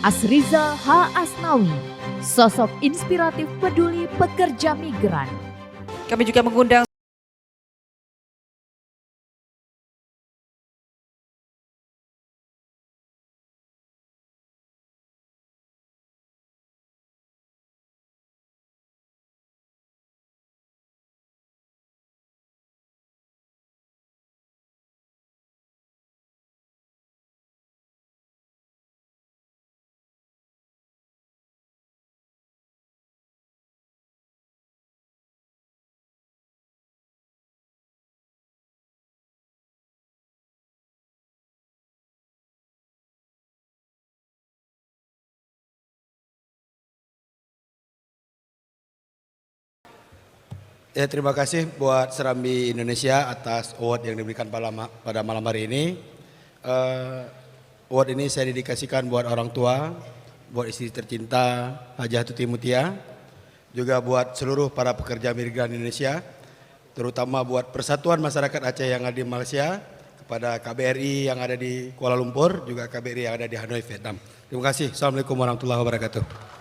Asriza H. Asnawi, sosok inspiratif peduli pekerja migran. Kami juga mengundang ya, terima kasih buat Serambi Indonesia atas award yang diberikan pada malam hari ini. Award ini saya dedikasikan buat orang tua, buat istri tercinta Hajah Tuti Mutia, juga buat seluruh para pekerja migran Indonesia, terutama buat Persatuan Masyarakat Aceh yang ada di Malaysia, kepada KBRI yang ada di Kuala Lumpur, juga KBRI yang ada di Hanoi, Vietnam. Terima kasih. Assalamualaikum warahmatullahi wabarakatuh.